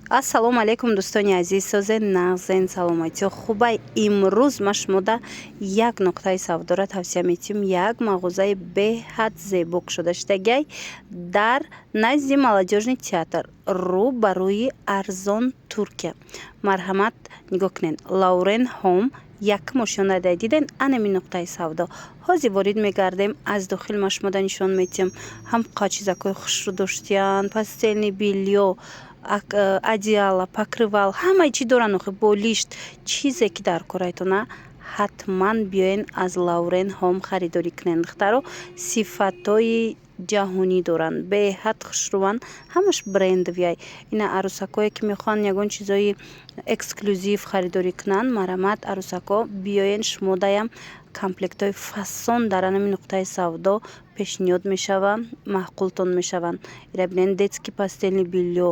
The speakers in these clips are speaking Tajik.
ассалому алейкум дӯстони азиз, созе нағзен саломатӣ хубай. имрӯз ма шумода як нуқтаи савдора тавсия метиҳем. як мағозаи беҳад зебо кушода шудагиай дар назди молодёжни театр рӯ ба рӯи арзон Туркия. марҳамат нигоҳ кунед. Лаурен Ҳом як мошина диден анами нуқтаи савдо. ҳозир ворид мегардем, аз дохил ма шумода нишон метиҳем. ҳам қачизакои хушрӯ доштиян, пастелни бильё, одеяло, покрывал, ҳамаи чӣ доранд охи, болишт, чизе ки дар корайтона ҳатман биёен аз Лаурен Ҳом харидорӣ кунед. духтаро сифатҳои ҷаҳонӣ доранд, беҳад хушрӯанд, ҳамаш брендовияй. ина арӯсакое ки мехоҳанд ягон чизои эксклюзив харидорӣ кунанд, марҳамат арӯсако биёен шумодаям комплектҳои фасон дар анами нуқтаи савдо пешниҳод мешаванд, маъқултон мешаванд. ира бинед детски пастелни бильё,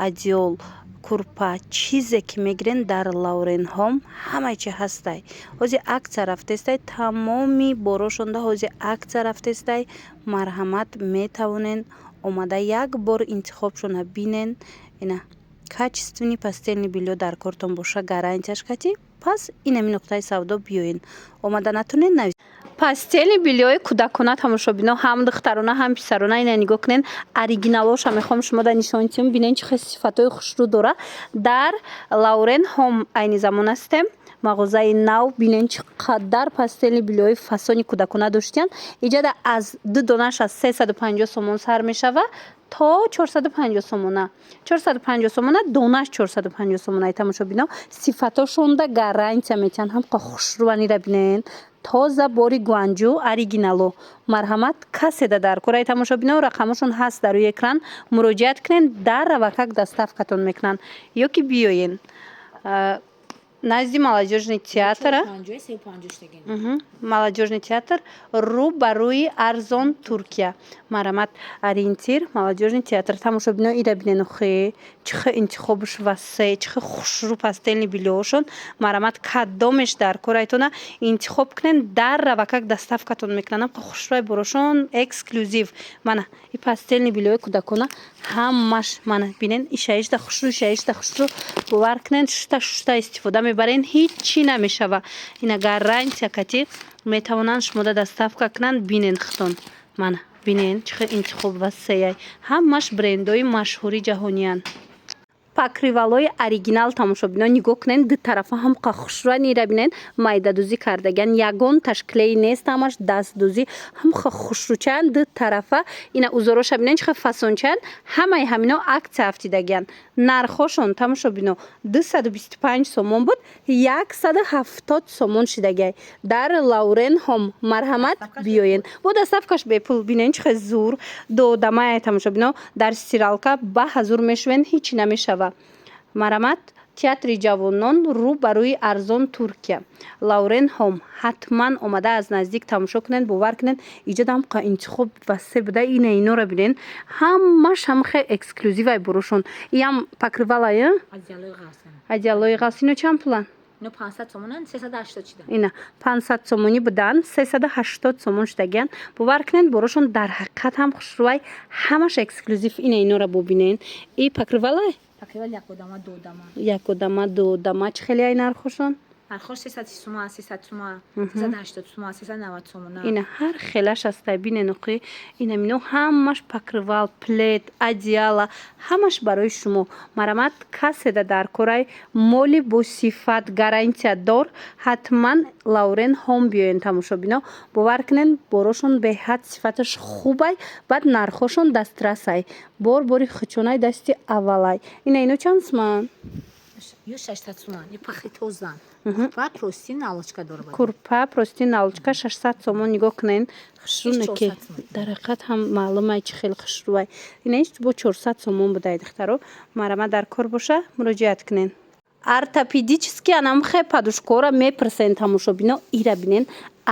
одеёл, курпа, чизе ки мегирен дар Лаурен Ҳом ҳамаи чи ҳастай. ҳозир аксия рафтестай, тамоми борошонда ҳозир аксия рафтестай. марҳамат метавонен омада як бор интихобшона бинен. ина качественни пастелни бильё дар кортон боша гарантияш кати. пас инами нуқтаи савдо биёен. омада натунед навис пастели бильёи кӯдакона тамошобино, ҳам духтарона ҳам писарона. ина нигоҳ кунед, оригиналоша мехоҳам шумода нишон тиҳам. бинед чӣ хел сифатҳои хушрӯ дора. дар Лаурен Ҳом айни замон ҳастем. мағозаи нав бинед чӣ қадар пастелни бильёи фасони кӯдакона доштиян. иҷада аз 2 донаш аз 350 сомон сар мешава то 450 сомона. 450 сомона, донаш 450 сомона. тамошобино сифатҳошонда гарантия метиҳанд. ҳам хушрӯани ра бинед. тоза бори гуанҷӯ оригинало. марҳамат каседа дар кораи тамошобино рақамошон ҳаст дар рӯи экран. муроҷиат кунед, дар равакак доставкатон мекунанд. ё ки биёен назди молодёжный театр, молодёжный театр рӯ ба рӯи арзон Туркия. марҳамат ориентир молодёжный театр. тамошобино ира бинен охи чӣ хел интихобш васеъ, чӣ хел хушрӯ пастелни бильёшон. марҳамат кадомеш дар корайтона интихоб кунед, дар равакак доставкатон мекунанд. хушрӯи борошон эксклюзив. мана и пастелни бильёи кӯдакона ҳамаш мана бинен ишаишта хушрӯ, ишаишта хушрӯ. бовар кунед, шута истифода мебарен, ҳеҷ чӣ намешава. ина гарантия кати метавонанд шумода доставка кунанд. бинен хитон мана бинен чӣ хел интихоб васеъ. ҳамаш брендҳои машҳури ҷаҳониянд. покривалои оригинал тамошобино нигоҳ кунед, ду тарафа ҳам хушрӯани ира бинед майдадӯзӣ кардагиан. ягон ташкилаи нест, ҳамаш дастдӯзӣ. ҳам хушрӯчаян ду тарафа. ина узороша бинед чӣ хел фасончаян. ҳамаи ҳамино аксия афтидагиан. нархошон тамошобино 225 сомон буд, 170 сомон шидагиай дар Лаурен Ҳом. марҳамат биёен. бо доставкаш бепул. бинед чӣ хел зур додамая тамошобино дар стиралка ба ҳазур мешавен, ҳеҷ намешава. марҳамат театри ҷавонон рӯ ба рӯи арзон Туркия. Лаурен Ҳом ҳатман омада аз наздик тамошо кунед. бовар кунед иҷодам қа интихоб васеъ буда. ина инора бинед ҳамаш ҳам хел эксклюзивай борошон. иам покрывалая одеялои ғасино чанд пулан? 500 сомонан, 380 шида. ина 500 сомонӣ будан, 380 сомон шидагиан. бовар кунед борошон дар ҳақиқат ҳам хушрӯай, ҳамаш эксклюзив. ина инора бубинед. и покрывалай покривал якодама додама. якодама додама чӣ хели ай нархошон? нархош 300 сума, 300 сума, 380 сума, 390 сомона. ина ҳар хелаш ҳастай. бинен охи ина мино ҳамаш покрывал, плед, одеяло ҳамаш барои шумо. марҳамат каседа дар корай моли бо сифат гарантия дор. ҳатман Лаурен Ҳом биёен тамошобино. бовар кунед борошон беҳад сифаташ хубай. баъд нархошон дастрасай. бор бори хичонаи дасти аввалай. ина ино чанд суман? 600 сомон. и пахи тоза. курпа прости налочка дора. курпа прости налочка 600 сомон. нигоҳ кунед хушрӯ ки дар ҳақиқат ҳам маълумай чӣ хел хушрӯай. ина иш бо 400 сомон будай духтаро. марҳамат дар кор боша, муроҷиат кунед. ортопедически анам хе падушкора мепирсен тамошобино. ира бинен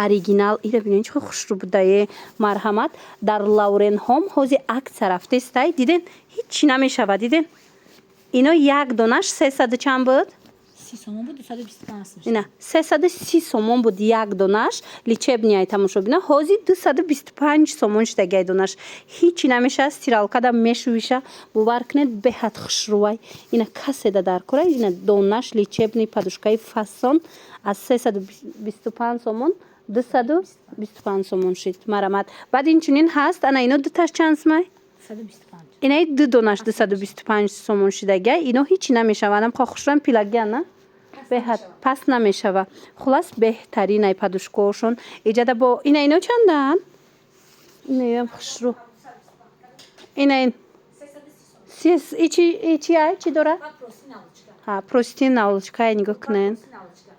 оригинал. ира бинен чӣ хел хушрӯ будае. марҳамат дар Лаурен Ҳом ҳозир аксия рафтестай. диден ҳеҷ чӣ намешава. диден ино як донаш 300 чанд буд? 330 сомон буд 225 сомон. اینا 330 سومون بود یک دونش لیچبنیای تماشابینا هازی 225 سومون شده دونش هیچی نمیشه استیرالکا دا میشویشه باور کنید به حد خوشروی اینا کسی دا در کره اینا دونش لیچبنی پادوشکای فاسون از 325 سومون 225 سومون شد مرامت بعد این چنین هست انا اینو دو تاش چند سمای 225. اینا دو دونش 225 سومون شده اینو هیچی نمیشه منم خوشرم پیلگه نه به حد پس نمیشه خلاص بهترین ای پادوشکاشون ایجاده با اینو چندن اینو هم خوشرو این چی داره ها پروستین ناولچکا نگاه کنین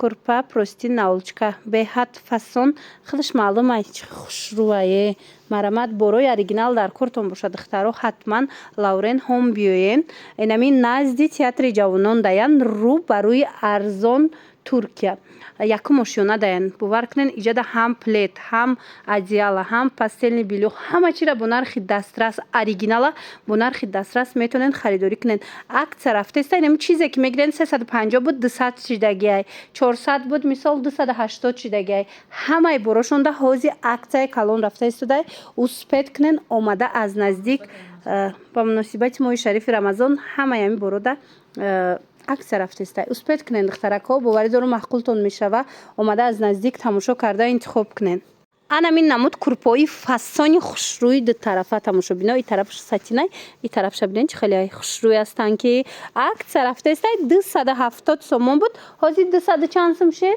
کرپا پروستین ناولچکا به حد فاسون خودش معلومه ای چه خوشرویه مرامت بروی اوریجینال در کورتون باشه دخترها حتما لورن هوم بیاین اینمی نزدی تئاتر جوانان داین رو بروی ارزان ترکیه یک ماشینا داین باور کنین ایجاد هم پلیت هم ادیالا هم پاستلنی بیلو همه چی را با نرخ دسترس اوریجینال با نرخ دسترس میتونین خریداری کنین عکس رفته است اینم چیزی که میگن 350 بود 200 شدگی 400 بود مثال 280 شدگی همه بروشون ده حوزی عکس کلون رفته است ده اسپید کنین اومده از نزدیک با مناسبت ماه شریف رمضان همه یمی بروده عکس رفته است اسپید کنین دخترکا باوری دارو معقولتون میشه و اومده از نزدیک تماشا کرده انتخاب کنین انا من نمود کرپایی فاسونی خوشروی دو طرفه تماشا بینا این طرفش ساتینای این طرفش ببینین چه خیلی خوشروی هستن که عکس رفته است 270 سومون بود حاضر 200 چند سوم شه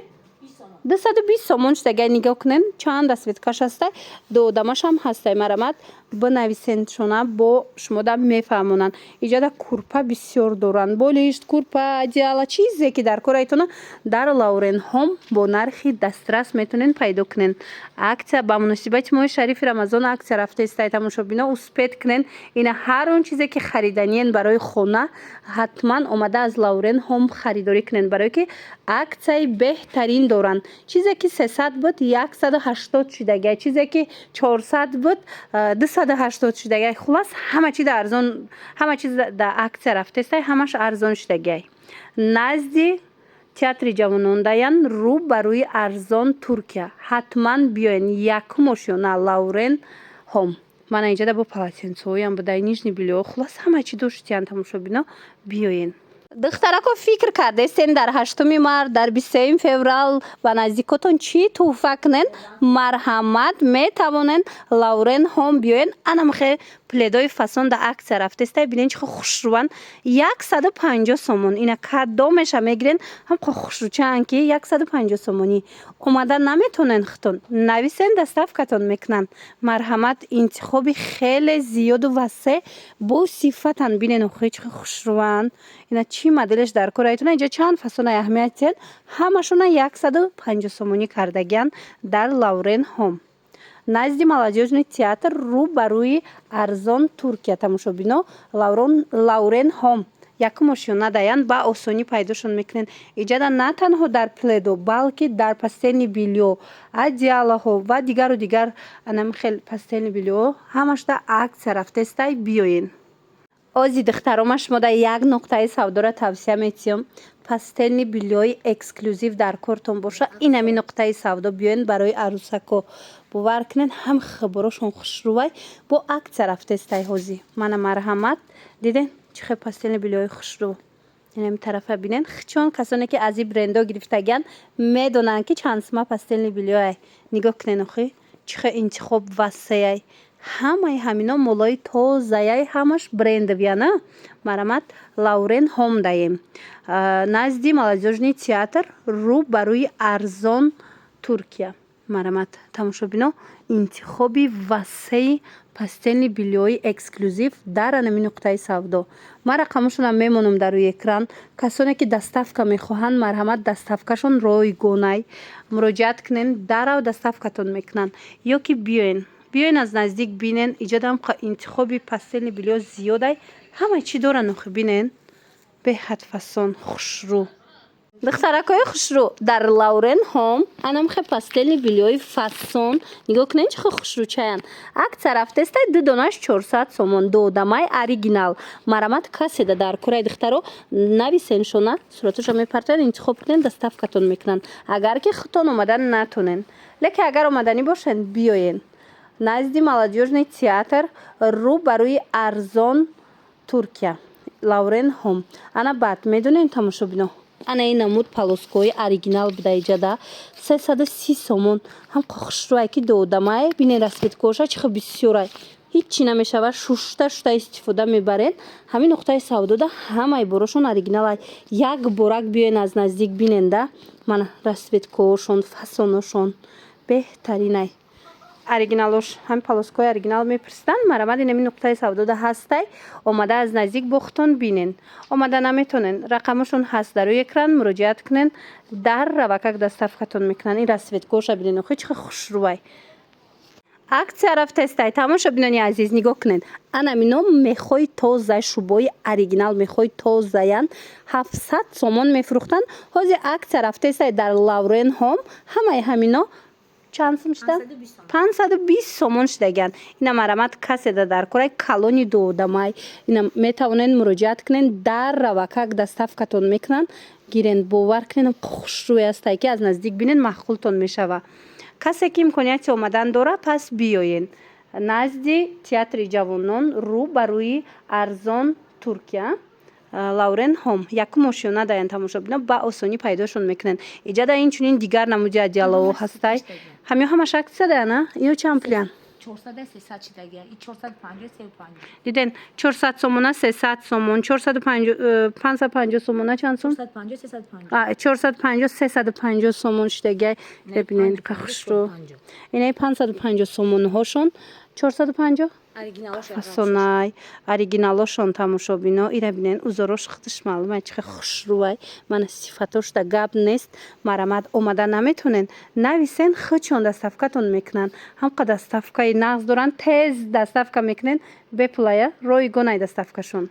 220 سومون شده نگاه کنین چند دستکش هسته دو دماش هم هسته مرامت بنویسین شونه با شما دا میفهمونن ایجاد کرپا بسیار دارن بولیشت کرپا دیالا چیزی که در کرایتون در لورن هوم با نرخ دسترس میتونین پیدا کنین عکس با مناسبت ماه شریف رمضان عکس رفته است تماشا بینا اسپید کنین این هر اون چیزی که خریدنین برای خونه حتما اومده از لورن هوم خریداری کنین برای که عکس بهترین دارن چیزی که 300 بود 180 شدگی چیزی که 400 بود 280 شدگی خلاص همه چیز ارزان همه چیز در عکس رفته است همش ارزان شدگی نزدی تئاتر جوانان داین رو بروی ارزان ترکیه حتما بیاین یک ماشینا لورن هوم من اینجا با پلاتینسویم با داینیجنی بیلو خلاص همه چی داشتین تماشا بینا بیاین دخترکو فکر کرده سن در 8 مارس در 23 فوریه با نزدیکتون چی توفه کنن مرحمت میتوانن لورن هوم بیاین انا مخه پلیدای فاسون در عکس رفته است ببینین چه خوشروان 150 سومون اینا کادو میشه میگیرن هم خوشرو چند که 150 سومونی اومده نمیتونن ختون نویسن دستافکتون میکنن مرحمت انتخابی خیلی زیاد و وسیع با صفتن ببینین چه خوشروان اینا چی مدلش در کرایتون اینجا چند فاسون اهمیت همشون 150 سومونی کردگیان در لورن هوم نزدی молодежный театр رو بروی ارزان ترکیه تماشا بینا لورن هوم یک ماشینا داین با آسانی پیداشون میکنین ایجاد نه تنها در پلیدو بلکه در پاستلنی بیلیو ادیالا ها و دیگر انم خیلی پاستلنی بیلیو همش در عکس رفته است بیاین آزی دخترام شما در یک نقطه سودا را توصیه میتیم پاستلنی بیلیوی اکسکلوزیو در کورتون باشه این همین نقطه سودا بیاین برای عروسکو باور کنین هم خبرشون خوشروی با عکس رفته است هازی من مرحمت دیدین چه پاستلنی بیلیوی خوشرو این همین طرف ببینین چون کسانی که از این برندا گرفتگن میدونن که چند سما پاستلنی بیلیوی نگاه کنین اخی چه انتخاب وسیعی همه همینا مولای تازه همش برند بیانه مرامت لورن هوم دایم نزدی молодежный театр رو بروی ارزان ترکیه مرامت تماشا بینا انتخابی وسیع پاستلنی بیلیوی اکسکلوزیو در همین نقطه سودا ما رقمشون هم میمونم در روی اکران کسانی که دستافکا میخواهند مرحمت دستافکاشون روی گونای مراجعت کنین در و دستافکاتون میکنن یا که بیاین از نزدیک بینین ایجاد هم انتخابی پاستلنی بیلیو زیاده همه چی دارن بینین به حد فاسون خوشرو духтаракҳои хушрӯ, дар Лаурен Home анамхе пастели виллиёи фасон нигоҳ кунед чӣ хушрӯчаянд. Акция рафтестай 2 донаш 400 сомон доодамай оригинал марамат каседа дар кураи духтаро нависен шона сураташа мепартоянд интихоб кунед доставкатон мекунанд. Агар ки худтон омадан натонен, лекин агар омаданӣ бошен биёен назди молодёжный театр рӯ ба рӯи Арзон Туркия Лаурен Home. Ана баъд медонен тамошобино ана ин намуд полоскаҳои оригинал буда иҷада 330 сомон ҳам хушрӯай ки доодамай бинен расветкоша чихо бисёрай ҳичи намешава шушта истифода мебарен. Ҳамин нуқтаи савдода ҳамаи борошон оригиналай як борак биёен аз наздик биненда мана расветкоошон фасоношон беҳтаринай оригиналош ҳамин полоскаҳои оригинал мепирсиданд. Марамад инами нуқтаи савдода ҳастай омада аз наздик бо худтон бинен. Омада наметонен рақамашон ҳаст дар рӯи экран муроҷиат кунен дар равакак доставкатон мекунанд. ин расветкоша бинен охи чихо хушрӯай акция рафтестай тамошобинони азиз нигоҳ кунед анамино мехои тоза шубои оригинал мехои тозаянд 700 сомон мефурӯхтанд. ҳозир акция рафтестай дар Лаурен Home ҳамаи ҳамино чанд сом шуда 520 сомон шудаганд. ина марамат каседа дар кураи калони доодамай ина метавонед муроҷиат кунед дар равакак доставкатон мекунанд. гирен бовар кунед хушрӯй астай ки аз наздик бинен маъқултон мешава. касе ки имконияти омадан дора пас биёен назди театри ҷавонон рӯ ба рӯи Арзон Туркия Лаурен Home. Якум ошёна даян тамошобино ба осонӣ пайдошон мекунанд. иҷада инчунин дигар намуди одеялоҳо ҳастай ҳамё ҳамаш аксия даяна ё чанд пулиян 400 диден 400 сомона 300 сомон 550 сомона чанд сом 450 350 сомон шудагай бибинен ка хушрӯ инаи 550 сомонҳошон 450 фасонай оригиналошон тамошобино ира бинен узорош худаш маълумай чихе хушрӯай мана сифатошда гап нест. марамад омада наметонен нависен худшон доставкатон мекунанд. ҳамқа доставкаи нағз доранд тез доставка мекунен бепулая рои гонай доставкашон